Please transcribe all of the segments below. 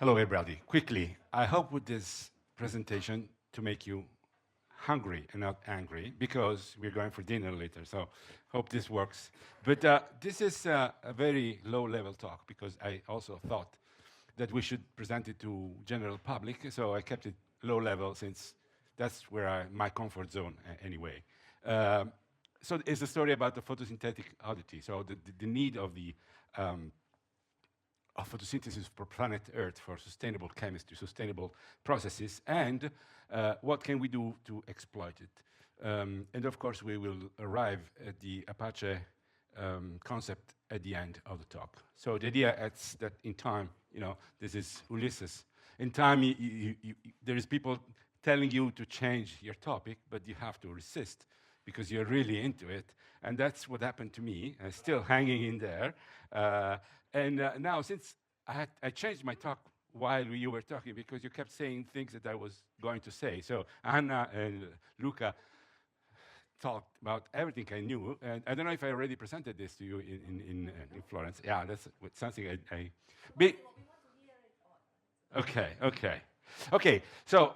Hello, everybody. Quickly, I hope with this presentation to make you hungry and not angry, because we're going for dinner later, so hope this works. But this is a very low-level talk, because I also thought that we should present it to general public, so I kept it low level, since that's where my comfort zone anyway. Um, so it's a story about the photosynthetic oddity, so the need um, of photosynthesis for planet Earth, for sustainable chemistry, sustainable processes, and what can we do to exploit it. And of course, we will arrive at the Apache concept at the end of the talk. So the idea is that in time, this is Ulysses. In time, there is people telling you to change your topic, but you have to resist because you're really into it. And that's what happened to me. I'm still hanging in there. And now, since I changed my talk while you were talking, because you kept saying things that I was going to say. So Anna and Luca talked about everything I knew. And I don't know if I already presented this to you in Florence. Yeah, that's something I be, okay, okay. Okay, so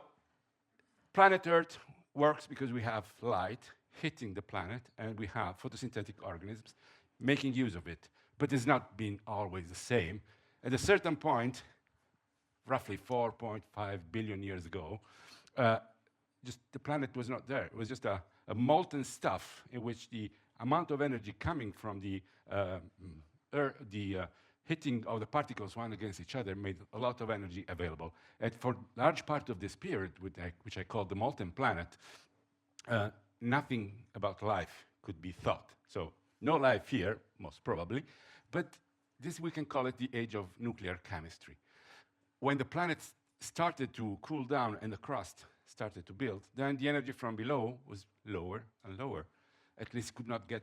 planet Earth works because we have light hitting the planet, and we have photosynthetic organisms making use of it. But it's not been always the same. At a certain point, roughly 4.5 billion years ago, just the planet was not there. It was just a molten stuff in which the amount of energy coming from the hitting of the particles one against each other made a lot of energy available. And for large part of this period, which I call the molten planet, nothing about life could be thought. So no life here, most probably, but this we can call it the age of nuclear chemistry. When the planet started to cool down and the crust started to build, then the energy from below was lower and lower. At least could not get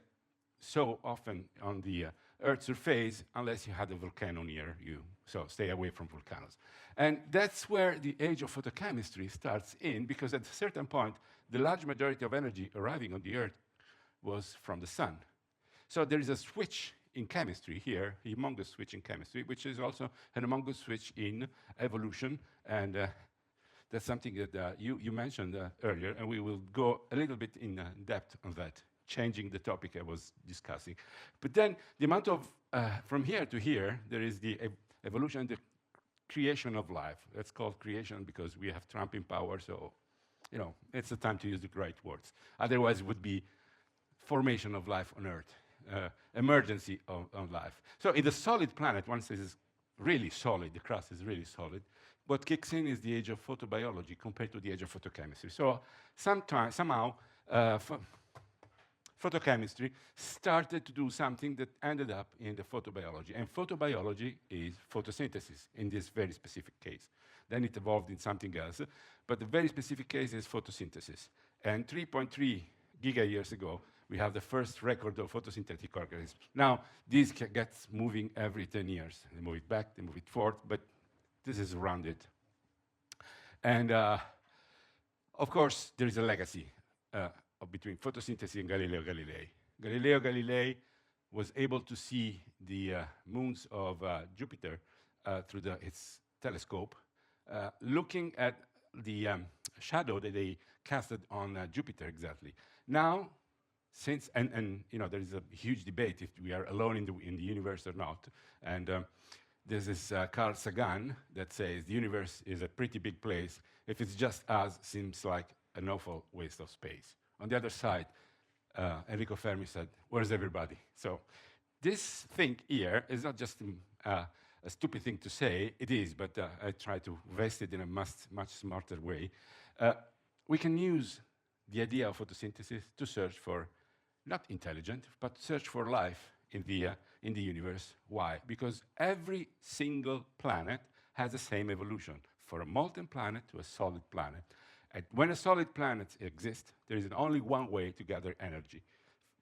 so often on the Earth's surface unless you had a volcano near you. So stay away from volcanoes. And that's where the age of photochemistry starts in, because at a certain point, the large majority of energy arriving on the Earth was from the sun. So there is a switch in chemistry here, a humongous switch in chemistry, which is also an humongous switch in evolution. And that's something that you mentioned earlier, and we will go a little bit in depth on that, changing the topic I was discussing. But then the amount of, from here to here, there is the evolution, the creation of life. That's called creation because we have Trump in power, so it's the time to use the right words. Otherwise, it would be formation of life on Earth, emergency of life. So in the solid planet, once this is really solid, the crust is really solid, what kicks in is the age of photobiology compared to the age of photochemistry. So somehow, photochemistry started to do something that ended up in the photobiology. And photobiology is photosynthesis in this very specific case. Then it evolved in something else. But the very specific case is photosynthesis. And 3.3 giga-years ago, we have the first record of photosynthetic organisms. Now, this gets moving every 10 years. They move it back, they move it forward, but this is rounded. And of course, there is a legacy between photosynthesis and Galileo Galilei. Galileo Galilei was able to see the moons of Jupiter through his telescope, looking at the shadow that they casted on Jupiter exactly. Now, since, and there is a huge debate if we are alone in the universe or not. And there's this Carl Sagan that says the universe is a pretty big place. If it's just us, seems like an awful waste of space. On the other side, Enrico Fermi said, where's everybody? So this thing here is not just a stupid thing to say. It is, but I try to vest it in a much smarter way. We can use the idea of photosynthesis to search for, not intelligent, but search for life in the universe. Why? Because every single planet has the same evolution, from a molten planet to a solid planet. And when a solid planet exists, there is only one way to gather energy.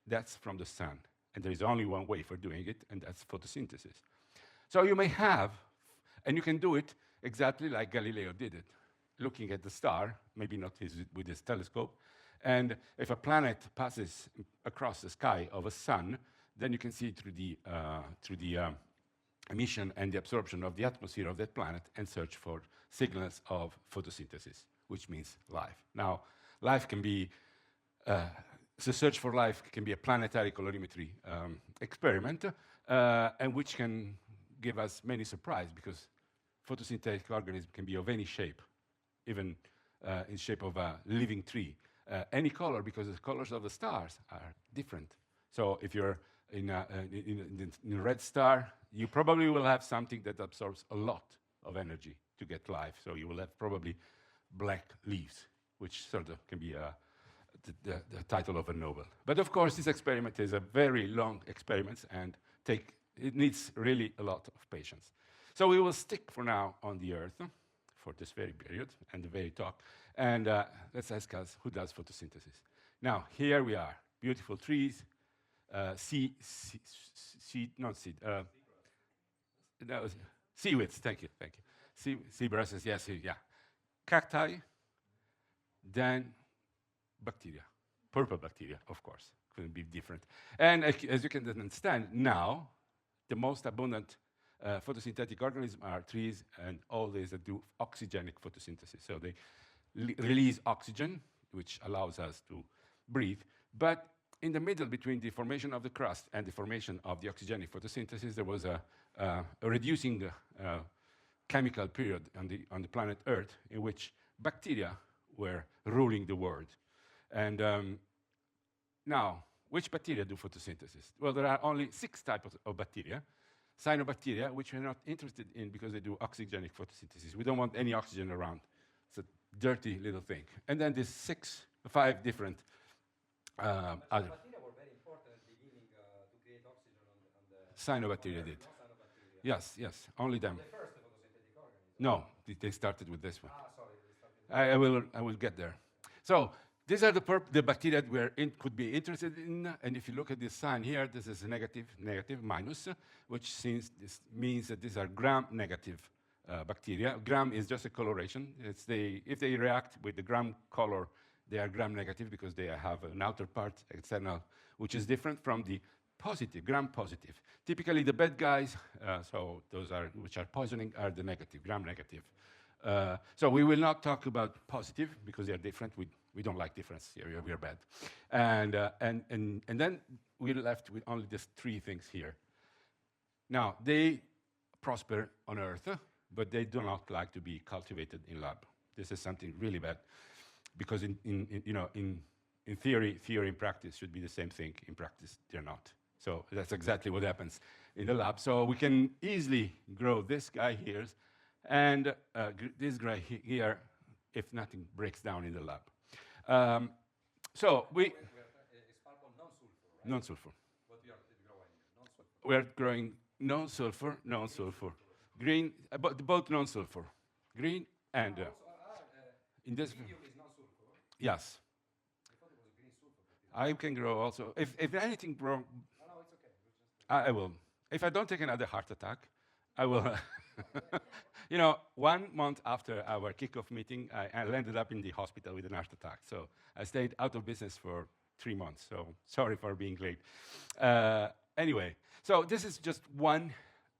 That's from the sun. And there is only one way for doing it, and that's photosynthesis. So you may have, and you can do it exactly like Galileo did it, looking at the star, maybe not with his telescope, and if a planet passes across the sky of a sun, then you can see through the emission and the absorption of the atmosphere of that planet and search for signals of photosynthesis, which means life. Now, life can be, the search for life can be a planetary colorimetry experiment, and which can give us many surprises because photosynthetic organisms can be of any shape, even in shape of a living tree. Any color, because the colors of the stars are different. So if you're in a red star, you probably will have something that absorbs a lot of energy to get life. So you will have probably black leaves, which sort of can be the title of a novel. But of course, this experiment is a very long experiment and it needs really a lot of patience. So we will stick for now on the Earth for this very period and the very talk. And let's ask us who does photosynthesis. Now, here we are, beautiful trees, seaweeds, thank you. Sea grasses, yes, yeah. Cacti, then bacteria, purple bacteria, of course, couldn't be different. And as you can understand, now, the most abundant photosynthetic organisms are trees and all these that do oxygenic photosynthesis. So they release oxygen, which allows us to breathe. But in the middle between the formation of the crust and the formation of the oxygenic photosynthesis, there was a reducing chemical period on the planet Earth in which bacteria were ruling the world. And now, which bacteria do photosynthesis? Well, there are only 6 types of bacteria. Cyanobacteria, which we're not interested in because they do oxygenic photosynthesis. We don't want any oxygen around. It's a dirty little thing. And then there's 5 different other. Cyanobacteria were very important at the beginning to create oxygen on the Cyanobacteria did. No cyanobacteria. Yes, only them. The first photosynthetic organism. No, they started with this one. Sorry, they started with I will get there. So these are the bacteria that could be interested in. And if you look at this sign here, this is negative, minus, which means that these are gram-negative bacteria. Gram is just a coloration. If they react with the gram color, they are gram-negative because they have an outer part, external, which is different from the positive, gram-positive. Typically, the bad guys, so those which are poisoning, are the negative, gram-negative. So we will not talk about positive because they are different. We don't like difference here. We are bad. And then we're left with only these 3 things here. Now, they prosper on Earth, but they do not like to be cultivated in lab. This is something really bad because in theory and practice should be the same thing. In practice, they're not. So that's exactly what happens in the lab. So we can easily grow this guy here and this guy here if nothing breaks down in the lab. So we... It's pulp on non-sulfur, right? Non-sulfur. What we are growing? Non-sulfur. We are growing non-sulfur, green, both non-sulfur, green and... in this... Medium is non-sulfur? Yes. I thought it was green sulfur. I can grow also. If anything wrong... No, it's okay. I will. If I don't take another heart attack, I will... 1 month after our kickoff meeting, I landed up in the hospital with an heart attack. So I stayed out of business for 3 months. So sorry for being late. Anyway, so this is just one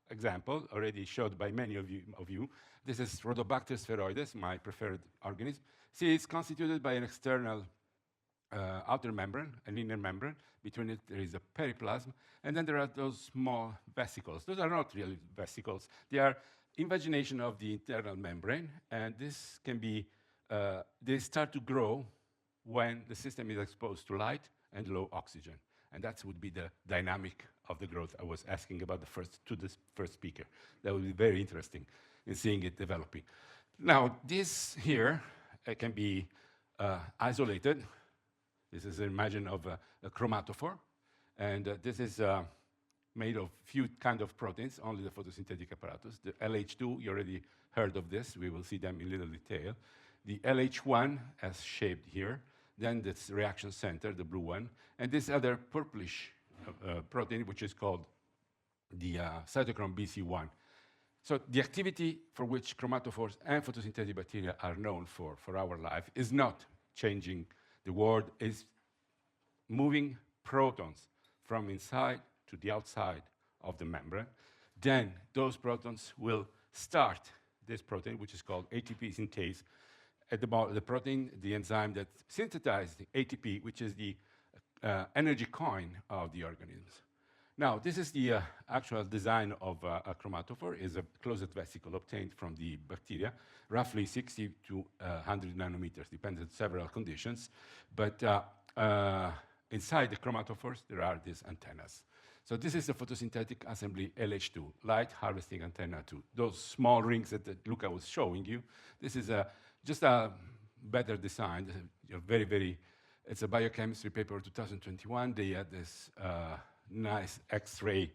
example already showed by many of you. This is Rhodobacter spheroides, my preferred organism. See, it's constituted by an external outer membrane, an inner membrane. Between it, there is a periplasm. And then there are those small vesicles. Those are not really vesicles. They are invagination of the internal membrane. And this can be, they start to grow when the system is exposed to light and low oxygen. And that would be the dynamic of the growth I was asking about the first speaker. That would be very interesting in seeing it developing. Now, this here can be isolated. This is an image of a chromatophore. And this is made of few kind of proteins, only the photosynthetic apparatus. The LH2, you already heard of this. We will see them in little detail. The LH1 as shaped here. Then this reaction center, the blue one. And this other purplish protein, which is called the cytochrome BC1. So the activity for which chromatophores and photosynthetic bacteria are known for our life is not changing the world, is moving protons from inside to the outside of the membrane. then those protons will start this protein, which is called ATP synthase. At the protein, the enzyme that synthesizes the ATP, which is the energy coin of the organisms. Now, this is the actual design of a chromatophore. Is a closed vesicle obtained from the bacteria, roughly 60 to 100 nanometers, depends on several conditions. But inside the chromatophores, there are these antennas. So this is the photosynthetic assembly LH2, light harvesting antenna 2. Those small rings that Luca was showing you, this is just a better design. Very, very, it's a biochemistry paper 2021. They had this nice X-ray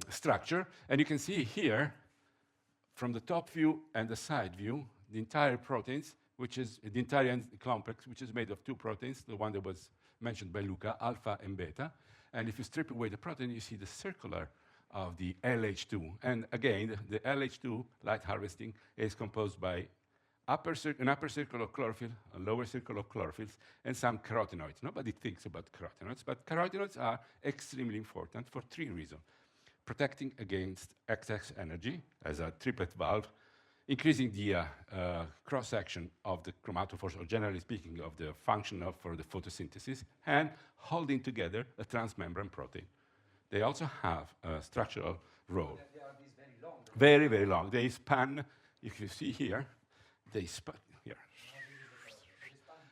structure. And you can see here, from the top view and the side view, the entire proteins, which is the entire complex, which is made of two proteins, the one that was mentioned by Luca, alpha and beta. And if you strip away the protein, you see the circular of the LH2. And again, the LH2, light harvesting, is composed by an upper circle of chlorophyll, a lower circle of chlorophylls, and some carotenoids. Nobody thinks about carotenoids, but carotenoids are extremely important for three reasons. Protecting against excess energy as a triplet valve, increasing the cross-section of the chromatophores, or generally speaking, of the function for the photosynthesis, and holding together a transmembrane protein. They also have a structural role. They are these very long. Very, very long. They span, if you see here, they span here.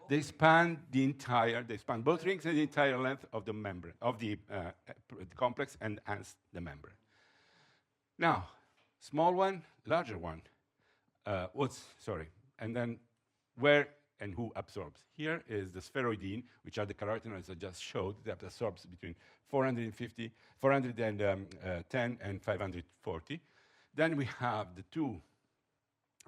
They span both rings and the entire length of the membrane, of the complex, and hence the membrane. Now, small one, larger one. And then where and who absorbs? Here is the spheroidine, which are the carotenoids I just showed, that absorbs between 410 and 540. Then we have the two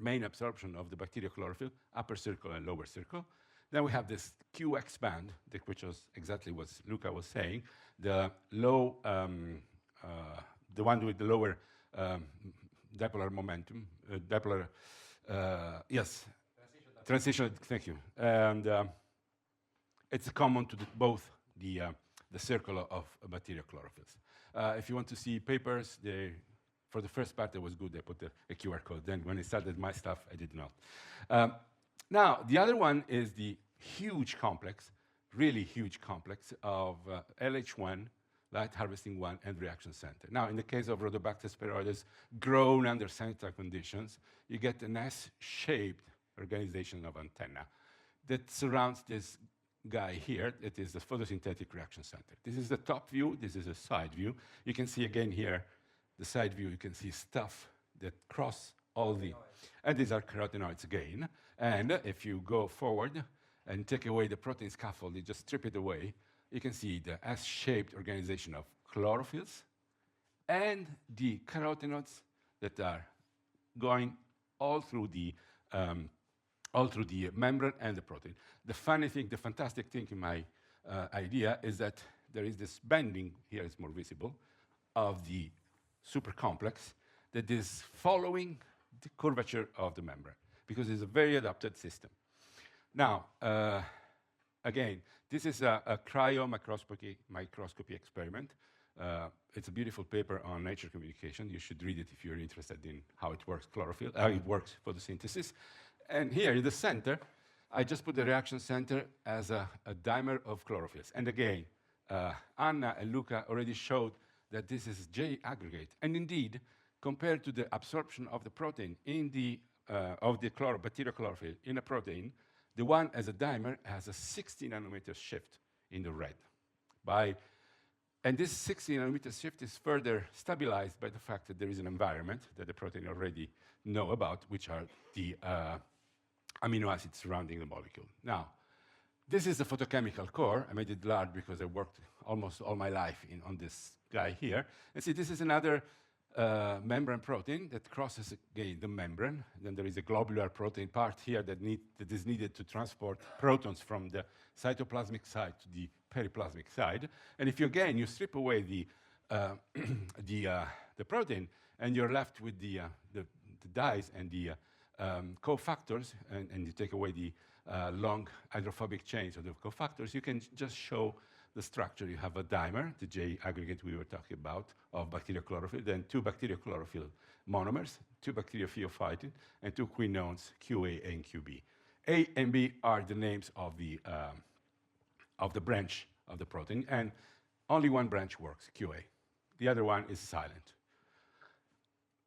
main absorption of the bacterial chlorophyll, upper circle and lower circle. Then we have this QX band, which was exactly what Luca was saying, the low, the one with the lower dipolar momentum, transition, thank you. And it's common to both the circle of bacterial chlorophylls. If you want to see papers, for the first part, it was good. I put a QR code. Then when I started my stuff, I did not. Now, the other one is the huge complex, really huge complex of LH1, light harvesting 1, and reaction center. Now, in the case of Rhodobacter spheroides, grown under sanitary conditions, you get an S-shaped organization of antenna that surrounds this guy here. It is the photosynthetic reaction center. This is the top view. This is a side view. You can see again here, the side view, you can see stuff that cross all the, and these are carotenoids again. And if you go forward and take away the protein scaffold, you just strip it away, you can see the S-shaped organization of chlorophylls and the carotenoids that are going all through the membrane and the protein. The funny thing, the fantastic thing in my idea is that there is this bending, here it's more visible, of the supercomplex that is following the curvature of the membrane, because it's a very adapted system. Now, again, this is a cryo-microscopy experiment. It's a beautiful paper on Nature Communication. You should read it if you're interested in how it works how it works photosynthesis. And here in the center, I just put the reaction center as a dimer of chlorophylls. And again, Anna and Luca already showed that this is J aggregate. And indeed, compared to the absorption of the protein in the bacterial chlorophyll in a protein, the one as a dimer has a 60 nanometer shift in the red. And this 60 nanometer shift is further stabilized by the fact that there is an environment that the protein already know about, which are the amino acids surrounding the molecule. Now, this is the photochemical core. I made it large because I worked almost all my life on this guy here. And see, this is another membrane protein that crosses again the membrane. Then there is a globular protein part here that is needed to transport protons from the cytoplasmic side to the periplasmic side. And if you strip away the protein, and you're left with the dyes and the cofactors, and you take away the long hydrophobic chains of the cofactors, you can just show the structure, you have a dimer, the J aggregate we were talking about, of bacterial chlorophyll, then 2 bacterial chlorophyll monomers, 2 bacterial pheophytin, and 2 quinones, QA and QB. A and B are the names of the branch of the protein, and only one branch works, QA. The other one is silent.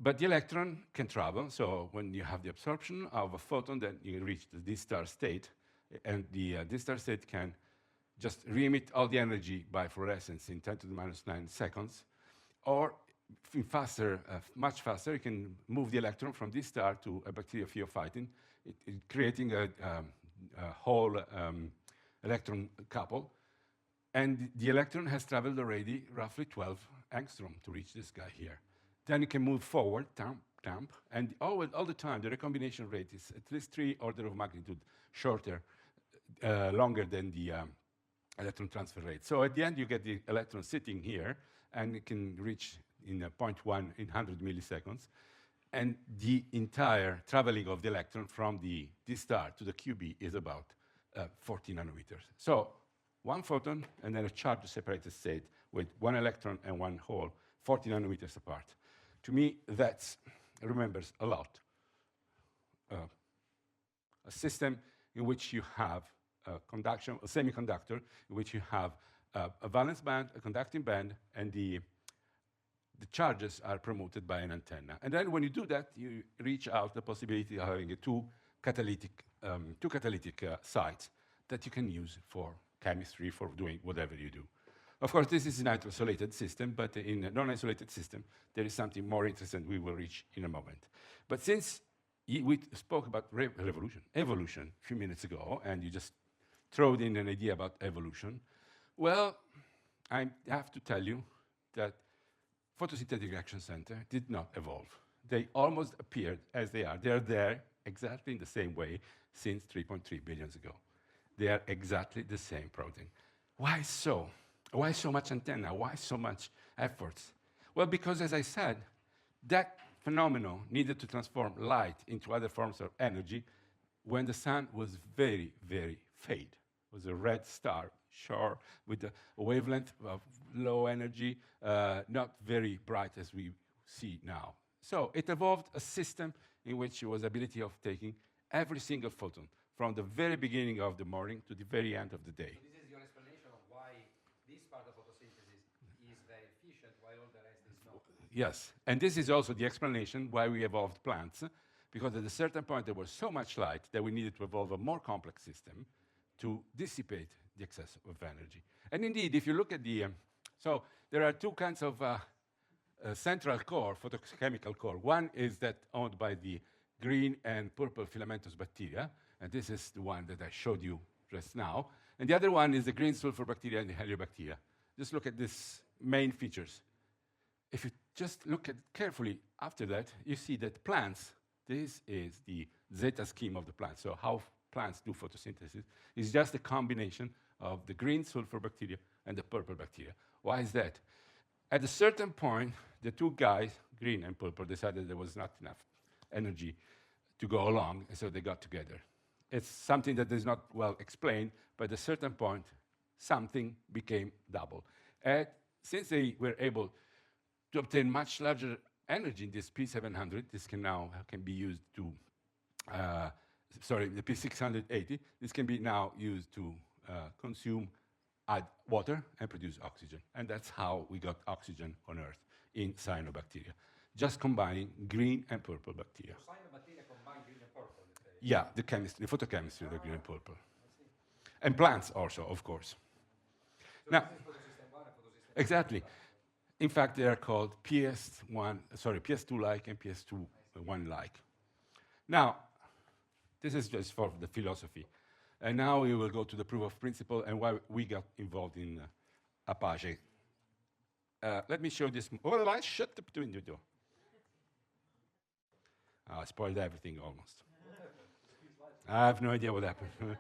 But the electron can travel, so when you have the absorption of a photon, then you reach the D-star state, and the D-star state can just re-emit all the energy by fluorescence in 10 to the minus 9 seconds, or faster, much faster, you can move the electron from this star to a bacterial pheophytin, creating a whole electron couple. And the electron has traveled already roughly 12 angstrom to reach this guy here. Then it can move forward, dump, and all the time the recombination rate is at least 3 orders of magnitude shorter, longer than the electron transfer rate. So at the end, you get the electron sitting here, and it can reach in 0.1 in 100 milliseconds. And the entire traveling of the electron from the D star to the QB is about 40 nanometers. So one photon and then a charge-separated state with one electron and one hole, 40 nanometers apart. To me, that remembers a lot. A system in which you have conduction, a semiconductor, in which you have a valence band, a conducting band, and the charges are promoted by an antenna. And then when you do that, you reach out the possibility of having two catalytic sites that you can use for chemistry, for doing whatever you do. Of course, this is an isolated system, but in a non-isolated system, there is something more interesting we will reach in a moment. But since we spoke about evolution a few minutes ago, and you just threw in an idea about evolution, well, I have to tell you that photosynthetic reaction center did not evolve. They almost appeared as they are. They are there exactly in the same way since 3.3 billion ago. They are exactly the same protein. Why so? Why so much antenna? Why so much efforts? Well, because as I said, that phenomenon needed to transform light into other forms of energy when the sun was very, very faint. It was a red star, sure, with a wavelength of low energy, not very bright as we see now. So it evolved a system in which it was ability of taking every single photon from the very beginning of the morning to the very end of the day. So this is your explanation of why this part of photosynthesis is very efficient, while all the rest is not. Yes, and this is also the explanation why we evolved plants, because at a certain point there was so much light that we needed to evolve a more complex system to dissipate the excess of energy. And indeed, if you look at the, so there are two kinds of central core, photochemical core. One is that owned by the green and purple filamentous bacteria, and this is the one that I showed you just now. And the other one is the green sulfur bacteria and the heliobacteria. Just look at these main features. If you just look at carefully after that, you see that plants, this is the zeta scheme of the plant. So how plants do photosynthesis is just a combination of the green sulfur bacteria and the purple bacteria. Why is that? At a certain point, the two guys, green and purple, decided there was not enough energy to go along, and so they got together. It's something that is not well explained, but at a certain point, something became double. And since they were able to obtain much larger energy in this P700, this can now be used to, the P680, this can be now used to consume, add water, and produce oxygen. And that's how we got oxygen on Earth in cyanobacteria, just combining green and purple bacteria. So cyanobacteria combine green and purple, let's say. Yeah, the chemistry, the photochemistry of the green and purple. And plants also, of course. So now, this is photosystem 1 and photosystem 2. exactly. In fact, they are called PS2-like and PS2-1-like. Now, this is just for the philosophy. And now we will go to the proof of principle and why we got involved in Apache. Let me show this. Oh, I shut the window. I spoiled everything almost. I have no idea what happened.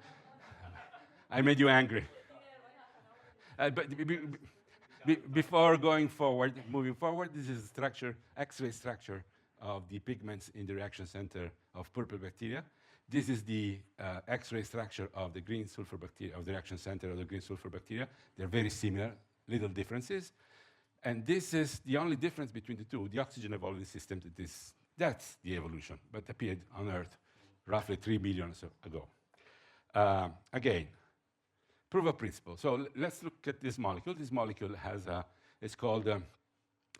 I made you angry. But before moving forward, this is structure, X-ray structure of the pigments in the reaction center of purple bacteria. This is the X-ray structure of the green sulfur bacteria, of the reaction center of the green sulfur bacteria. They're very similar, little differences. And this is the only difference between the two. The oxygen evolving system, that's the evolution, but appeared on Earth roughly 3 billion ago. Again, proof of principle. So let's look at this molecule. This molecule has it's called,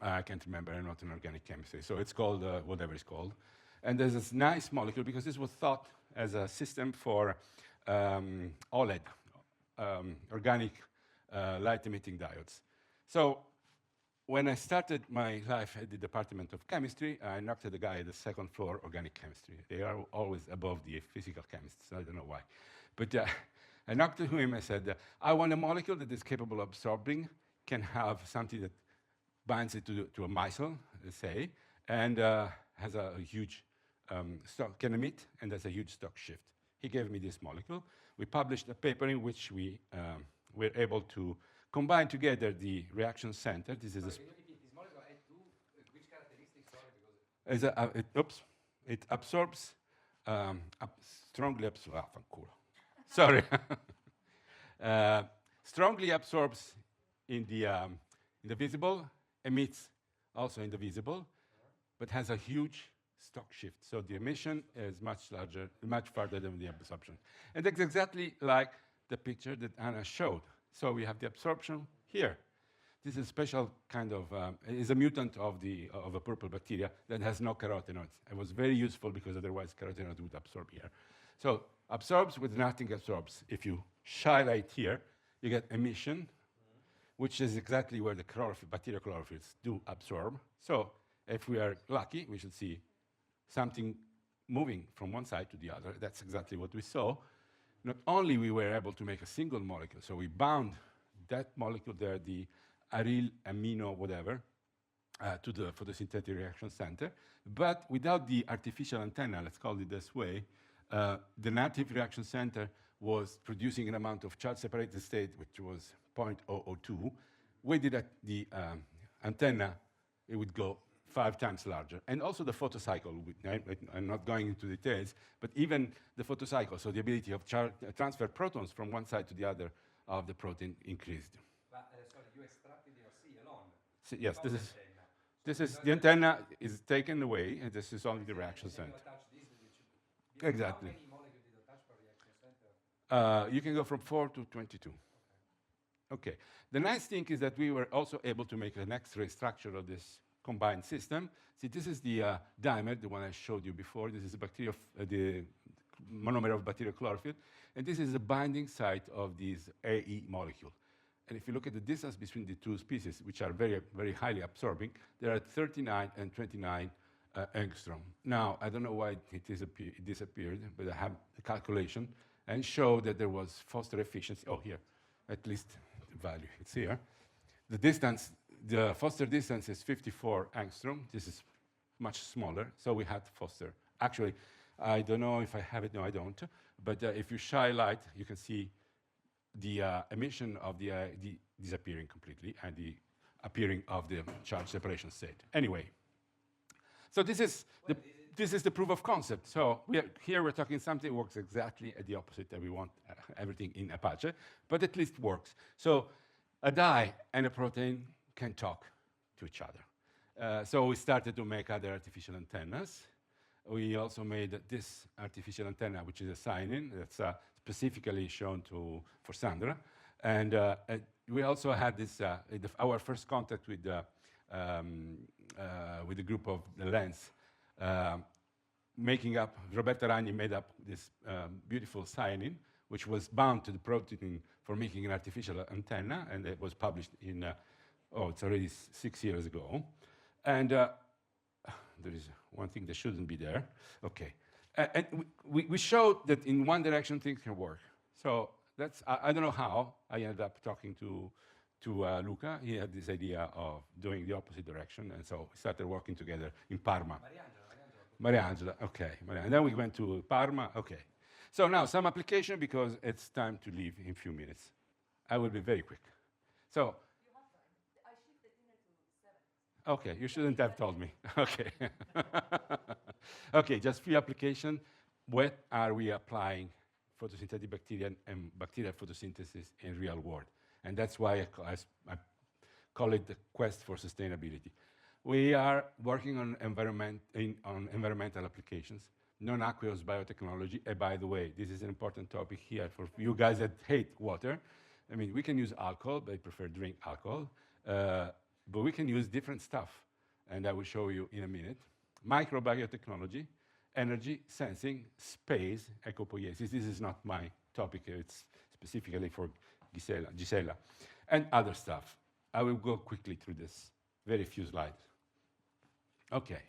I can't remember, I'm not an organic chemistry, so it's called whatever it's called. And there's this nice molecule because this was thought as a system for OLED, organic light-emitting diodes. So when I started my life at the Department of Chemistry, I knocked at the guy at the second floor, organic chemistry. They are always above the physical chemists, I don't know why. But I knocked at him and said, I want a molecule that is capable of absorbing, can have something that binds it to a micelle, let's say, and has a huge stock, can emit, and has a huge stock shift. He gave me this molecule. We published a paper in which we were able to combine together the reaction center. This is Sorry, this molecule had two, which characteristics? Sorry, because it absorbs, strongly absorbs, sorry. Strongly absorbs in the visible, emits also in the visible, but has a huge stock shift. So the emission is much larger, much farther than the absorption. And that's exactly like the picture that Anna showed. So we have the absorption here. This is a special kind of, is a mutant of a purple bacteria that has no carotenoids. It was very useful because otherwise carotenoids would absorb here. So absorbs with nothing absorbs. If you highlight here, you get emission, which is exactly where the bacterial chlorophylls do absorb. So if we are lucky, we should see something moving from one side to the other. That's exactly what we saw. Not only we were able to make a single molecule, so we bound that molecule there, the aryl amino whatever, to the photosynthetic reaction center, but without the artificial antenna, let's call it this way, the native reaction center was producing an amount of charge-separated state, which was 0.002. We did the antenna, it would go 5 times larger. And also the photocycle, I'm not going into details, but even the photocycle, so the ability of transfer protons from one side to the other of the protein increased. But, sorry, you extracted your C alone. So, yes, this is the antenna is taken away, and this is only the reaction center. Exactly. How many molecules did you touch per reaction center? You can go from 4 to 22. Okay. The nice thing is that we were also able to make an X-ray structure of this combined system. See, this is the dimer, the one I showed you before. This is the monomer of bacterial chlorophyll. And this is the binding site of this AE molecule. And if you look at the distance between the two species, which are very, very highly absorbing, they are at 39 and 29 angstrom. Now, I don't know why it disappeared, but I have a calculation and show that there was Foster efficiency. Oh, here, at least the value, it's here. The distance, the Foster distance is 54 angstrom. This is much smaller, so we had Foster. Actually, I don't know if I have it, no, I don't. But if you shine light, you can see the emission of the disappearing completely and the appearing of the charge separation state. Anyway, so this is the proof of concept. So here we're talking something that works exactly at the opposite that we want everything in Apache, but at least works. So a dye and a protein can talk to each other. So we started to make other artificial antennas. We also made this artificial antenna, which is a sign-in that's specifically shown for Sandra. And we also had this, our first contact with the group of the Lens, Roberta Ragni made up this beautiful sign-in, which was bound to the protein for making an artificial antenna, and it was published in, it's already 6 years ago. And there is one thing that shouldn't be there. Okay. And we showed that in one direction things can work. So that's, I don't know how, I ended up talking to Luca. He had this idea of doing the opposite direction, and so we started working together in Parma. Mariangela, okay. And then we went to Parma, okay. So now some application because it's time to leave in a few minutes. I will be very quick. So, I shifted dinner to 7. okay, you shouldn't have told me. Okay. Okay, just few application. where are we applying photosynthetic bacteria and bacterial photosynthesis in real world? And that's why I call it the quest for sustainability. We are working on environmental applications, non-aqueous biotechnology. And by the way, this is an important topic here for you guys that hate water. I mean, we can use alcohol, but I prefer drink alcohol. But we can use different stuff, and I will show you in a minute. Microbiotechnology, energy, sensing, space, ecopoiesis. This is not my topic, it's specifically for Gisela, and other stuff. I will go quickly through this, very few slides. Okay,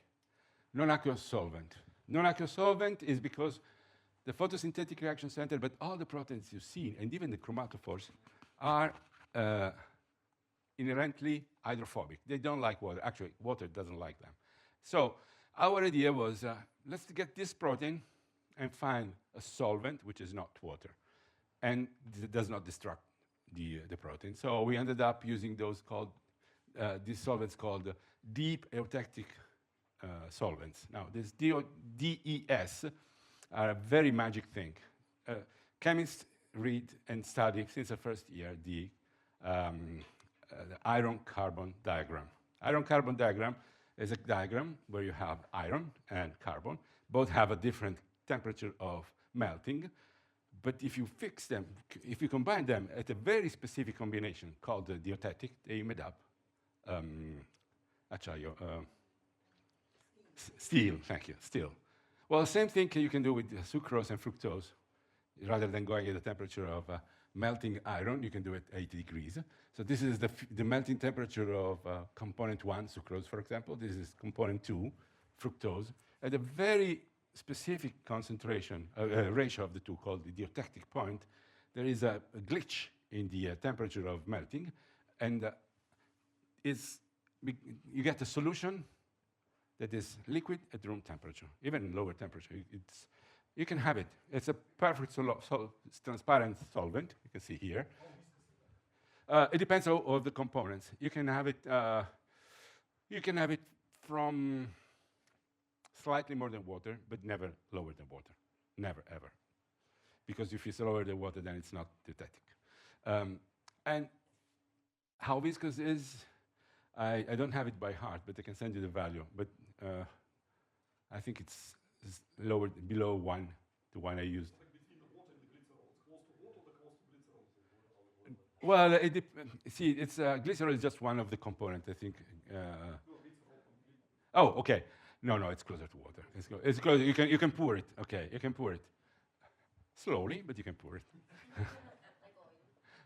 non-aqueous solvent. Non-aqueous solvent is because the photosynthetic reaction center, but all the proteins you see, and even the chromatophores, are inherently hydrophobic. They don't like water. Actually, water doesn't like them. So our idea was, let's get this protein and find a solvent which is not water and does not destruct the protein. So we ended up using these solvents called deep eutectic solvents. Now, this DES are a very magic thing. Chemists read and study since the first year the iron-carbon diagram. Iron-carbon diagram is a diagram where you have iron and carbon. Both have a different temperature of melting. But if you fix them, if you combine them at a very specific combination called the dietetic, they made up steel, thank you, steel. Well, the same thing you can do with sucrose and fructose. Rather than going at the temperature of melting iron, you can do it 80 degrees. So this is the melting temperature of component 1, sucrose, for example. This is component 2, fructose, at a very specific concentration, ratio of the two called the dietetic point. There is a glitch in the temperature of melting, and you get a solution that is liquid at room temperature, even lower temperature. You can have it. It's a perfect transparent solvent. You can see here. It depends on the components. You can have it. You can have it from slightly more than water, but never lower than water. Never ever, because if it's lower than water, then it's not dietetic. And how viscous is? I don't have it by heart, but I can send you the value. But I think it's lower, below 1, the one I used. Between the water and the glycerol, it's close to water or close to glycerol? Well, see, it's glycerol is just one of the components, I think. Oh, okay. No, it's closer to water. It's closer. You can pour it. Okay, you can pour it slowly, but you can pour it.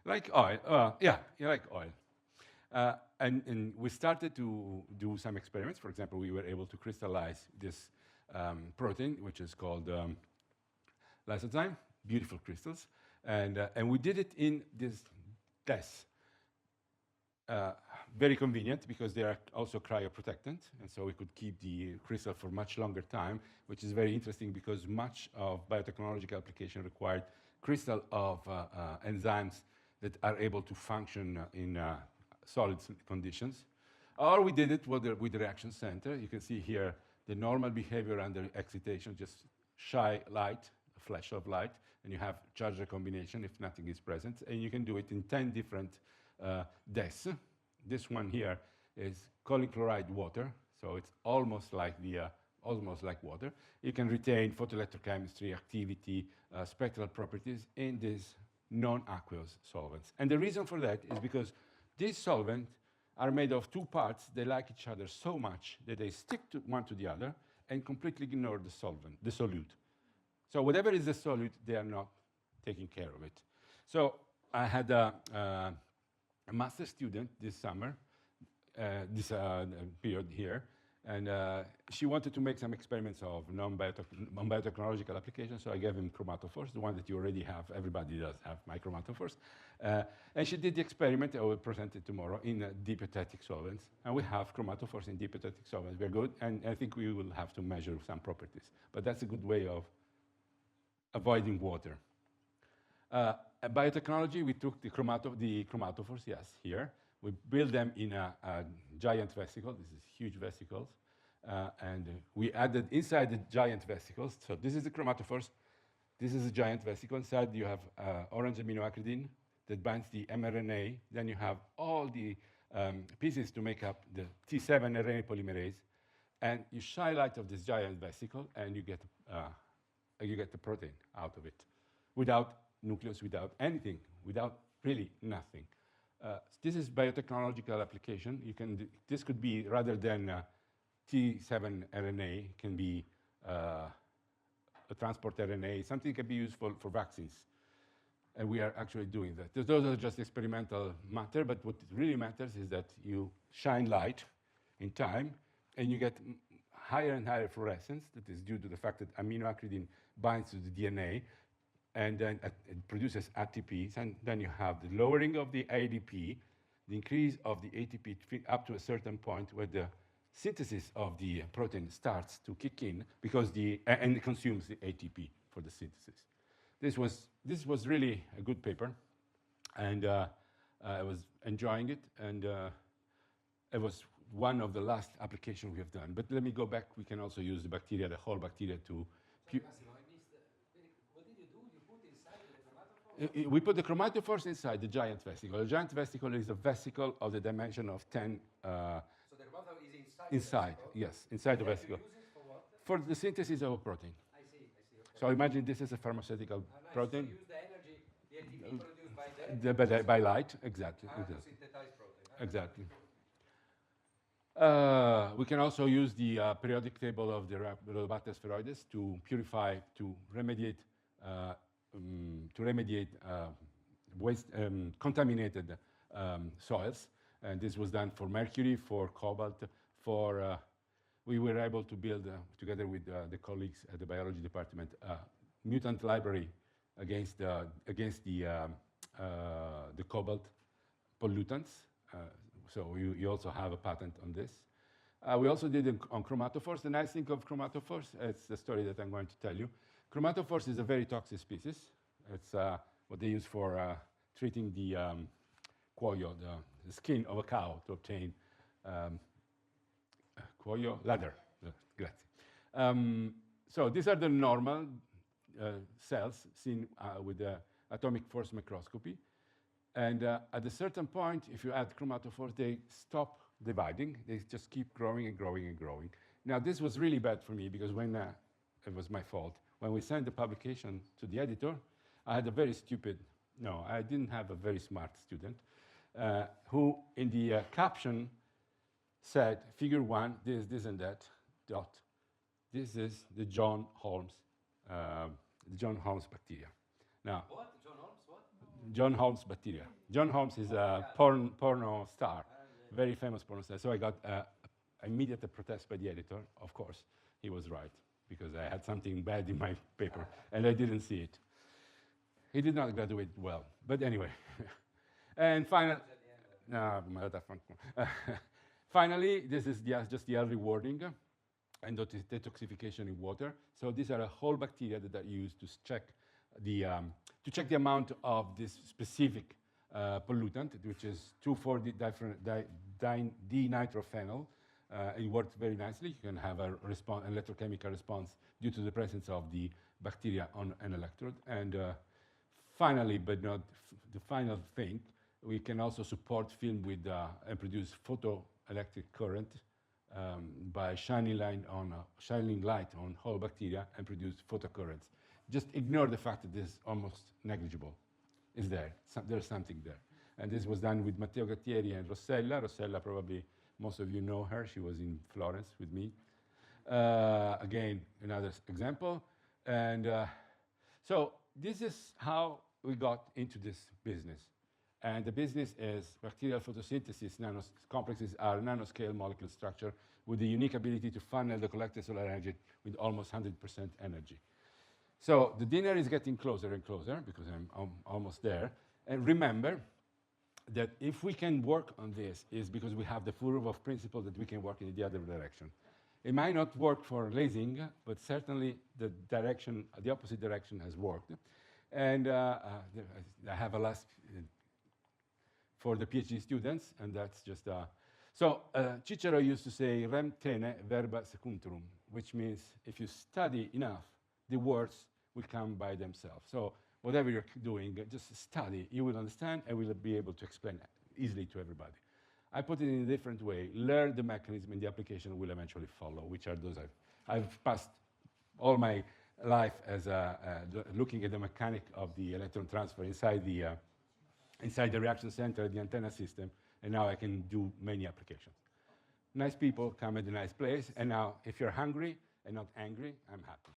Like oil. Yeah, like oil. And we started to do some experiments. For example, we were able to crystallize this protein, which is called lysozyme, beautiful crystals. And we did it in this test. Very convenient because they are also cryoprotectant, and so we could keep the crystal for much longer time, which is very interesting because much of biotechnological application required crystal of enzymes that are able to function in solid conditions. Or we did it with the reaction center. You can see here the normal behavior under excitation, just shy light, a flash of light, and you have charge recombination if nothing is present. And you can do it in 10 different deaths. This one here is choline chloride water, so it's almost like water. You can retain photoelectrochemistry, activity, spectral properties in these non-aqueous solvents. And the reason for that is because these solvents are made of two parts. They like each other so much that they stick to one to the other and completely ignore the solvent, the solute. So whatever is the solute, they are not taking care of it. So I had a master student this summer, this period here, and she wanted to make some experiments of non-biotechnological applications, so I gave him chromatophores, the one that you already have. Everybody does have my chromatophores. And she did the experiment, I will present it tomorrow, in deep eutectic solvents. And we have chromatophores in deep eutectic solvents, very good, and I think we will have to measure some properties. But that's a good way of avoiding water. Biotechnology, we took the chromatophores, yes, here. We built them in a giant vesicle. This is huge vesicles. and we added inside the giant vesicles. So this is the chromatophores. This is a giant vesicle. Inside you have orange aminoacridine that binds the mRNA. Then you have all the pieces to make up the T7 RNA polymerase. And you shine light of this giant vesicle, and you get the protein out of it, without nucleus, without anything, without really nothing. This is biotechnological application. This could be, rather than T7 RNA, it can be a transport RNA, something can be useful for vaccines. And we are actually doing that. Those are just experimental matter, but what really matters is that you shine light in time, and you get higher and higher fluorescence. That is due to the fact that aminoacridine binds to the DNA, and then it produces ATPs, and then you have the lowering of the ADP, the increase of the ATP up to a certain point where the synthesis of the protein starts to kick in, because and it consumes the ATP for the synthesis. This was really a good paper, and I was enjoying it, and it was one of the last applications we have done. But let me go back. We can also use the bacteria, the whole bacteria, to. Massimo, I missed. What did you do? You put inside the chromatophore? We put the chromatophores inside the giant vesicle. The giant vesicle is a vesicle of the dimension of 10. So the chromatophore is inside. Inside, the vesicle? yes, inside the You vesicle. use it for what? For the synthesis of a protein. I see. Okay. So imagine this is a pharmaceutical Nice. protein. So use the energy, the ATP produced by that By light, exactly. to synthesize protein. Exactly. We can also use the periodic table of the Rhodobacter spheroides to purify, to remediate waste, contaminated soils. And this was done for mercury, for cobalt, for we were able to build, together with the colleagues at the biology department, a mutant library against the cobalt pollutants. So you also have a patent on this. We also did it on chromatophores. The nice thing of chromatophores, it's the story that I'm going to tell you. Chromatophores is a very toxic species. It's what they use for treating the cuoio, the skin of a cow, to obtain cuoio leather. Grazie. So these are the normal cells seen with the atomic force microscopy. And at a certain point, if you add chromatophores, they stop dividing. They just keep growing and growing and growing. Now, this was really bad for me, because when it was my fault. When we sent the publication to the editor, I had a very stupid, no, I didn't have a very smart student, who in the caption said, figure 1, this and that, dot. This is the John Holmes bacteria. Now, What? John Holmes? What? John Holmes bacteria. John Holmes is a porno star, very famous porno star. So I got immediate protest by the editor. Of course, he was right, because I had something bad in my paper, and I didn't see it. He did not graduate well, but anyway. And finally, finally, this is just the early warning and detoxification in water. So these are a whole bacteria that are used to check the amount of this specific pollutant, which is 2,4-D-nitrophenol. It works very nicely. You can have an electrochemical response due to the presence of the bacteria on an electrode. And finally, but not the final thing, we can also support film with and produce photoelectric current by shining light on whole bacteria and produce photocurrents. Just ignore the fact that this is almost negligible. It's there. There's something there. And this was done with Matteo Gattieri and Rossella. Rossella, probably most of you know her. She was in Florence with me. Again, another example. And so this is how we got into this business. And the business is bacterial photosynthesis. Complexes are nanoscale molecule structure with the unique ability to funnel the collected solar energy with almost 100% energy. So the dinner is getting closer and closer, because I'm almost there. And remember that if we can work on this, is because we have the Furov principle that we can work in the other direction. It might not work for lasing, but certainly the opposite direction has worked. And I have a last for the PhD students, and that's just So Cicero used to say, rem tene verba secunturum, which means if you study enough, the words will come by themselves. So whatever you're doing, just study. You will understand and will be able to explain it easily to everybody. I put it in a different way. Learn the mechanism and the application will eventually follow, which are those I've passed all my life as looking at the mechanic of the electron transfer inside the reaction center, the antenna system, and now I can do many applications. Nice people come at a nice place, and now if you're hungry and not angry, I'm happy.